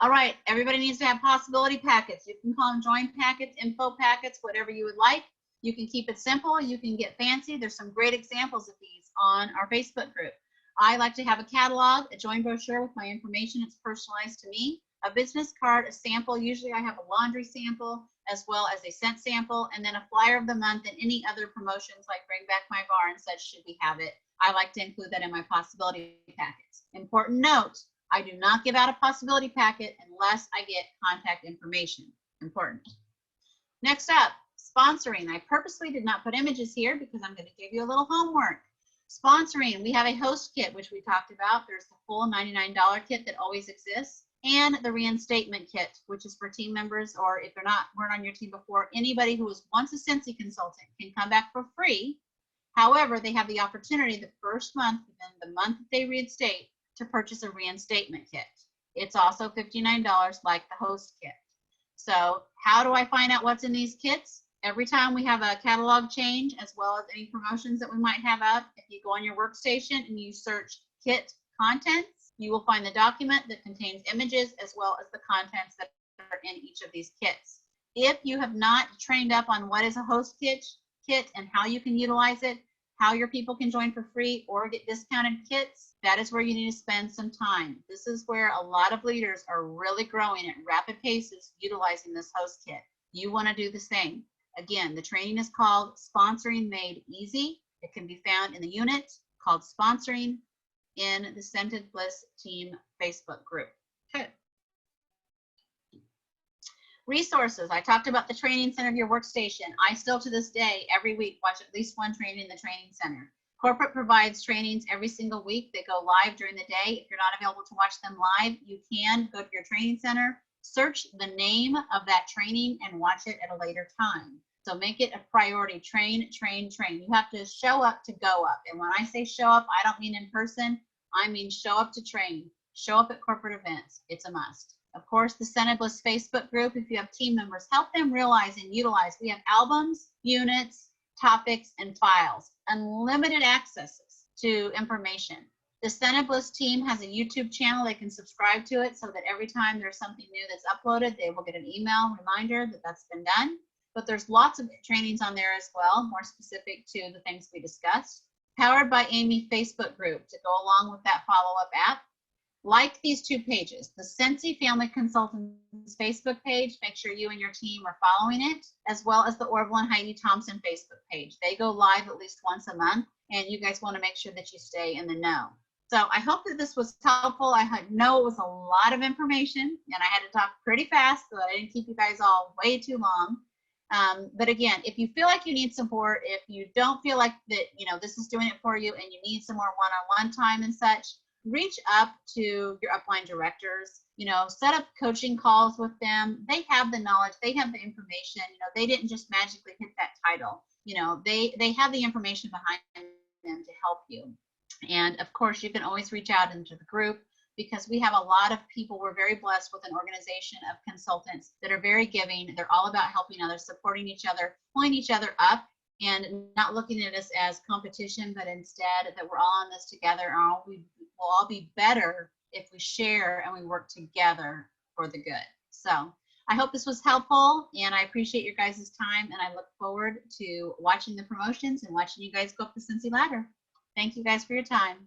All right, everybody needs to have possibility packets. You can call them join packets, info packets, whatever you would like. You can keep it simple. You can get fancy. There's some great examples of these on our Facebook group. I like to have a catalog, a join brochure with my information. It's personalized to me. A business card, a sample. Usually I have a laundry sample as well as a scent sample, and then a flyer of the month and any other promotions like Bring Back My Bar and such should we have it. I like to include that in my possibility packets. Important note, I do not give out a possibility packet unless I get contact information. Important. Next up, sponsoring. I purposely did not put images here because I'm going to give you a little homework. Sponsoring, we have a host kit, which we talked about. There's the full $99 kit that always exists, and the reinstatement kit, which is for team members, or if they're weren't on your team before, anybody who was once a Scentsy consultant can come back for free. However, they have the opportunity the first month, within the month that they reinstate, to purchase a reinstatement kit. It's also $59 like the host kit. So how do I find out what's in these kits? Every time we have a catalog change, as well as any promotions that we might have out, if you go on your workstation and you search kit contents, you will find the document that contains images as well as the contents that are in each of these kits. If you have not trained up on what is a host kit and how you can utilize it, how your people can join for free or get discounted kits, that is where you need to spend some time. This is where a lot of leaders are really growing at rapid paces utilizing this host kit. You want to do the same. Again, the training is called Sponsoring Made Easy. It can be found in the unit called Sponsoring in the Scented Bliss Team Facebook group. Okay. Resources. I talked about the training center of your workstation. I still to this day, every week, watch at least one training in the training center. Corporate provides trainings every single week. They go live during the day. If you're not available to watch them live, you can go to your training center, search the name of that training, and watch it at a later time. So make it a priority. Train, train, train. You have to show up to go up. And when I say show up, I don't mean in person. I mean show up to train. Show up at corporate events. It's a must. Of course, the Scented Bliss Facebook group, if you have team members, help them realize and utilize. We have albums, units, topics, and files. Unlimited accesses to information. The Scented Bliss team has a YouTube channel. They can subscribe to it so that every time there's something new that's uploaded, they will get an email reminder that that's been done. But there's lots of trainings on there as well, more specific to the things we discussed. Powered by Amy Facebook group to go along with that Followup app. Like these two pages, the Scentsy Family Consultants Facebook page, make sure you and your team are following it, as well as the Orville and Heidi Thompson Facebook page. They go live at least once a month, and you guys want to make sure that you stay in the know. So I hope that this was helpful. I know it was a lot of information, and I had to talk pretty fast so that I didn't keep you guys all way too long. But again, if you feel like you need support, if you don't feel like that, this is doing it for you and you need some more one-on-one time and such, reach up to your upline directors, set up coaching calls with them. They have the knowledge, they have the information, they didn't just magically hit that title. They have the information behind them to help you. And of course, you can always reach out into the group because we have a lot of people. We're very blessed with an organization of consultants that are very giving. They're all about helping others, supporting each other, pulling each other up, and not looking at us as competition, but instead that we're all on this together. We'll all be better if we share and we work together for the good. So I hope this was helpful, and I appreciate your guys' time, and I look forward to watching the promotions and watching you guys go up the Scentsy ladder. Thank you guys for your time.